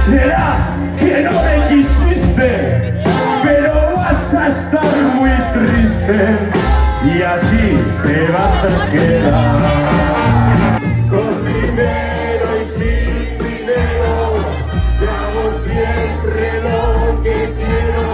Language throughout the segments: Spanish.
Será que no me quisiste, pero vas a estar muy triste y así te vas a quedar. Con dinero y sin dinero, te hago siempre lo que quiero.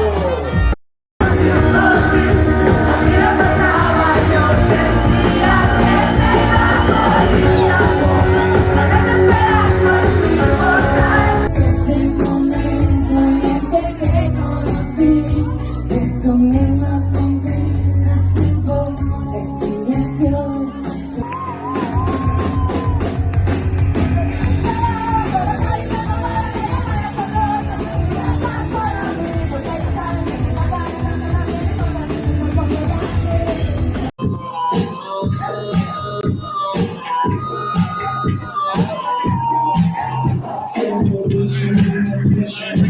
Celebration,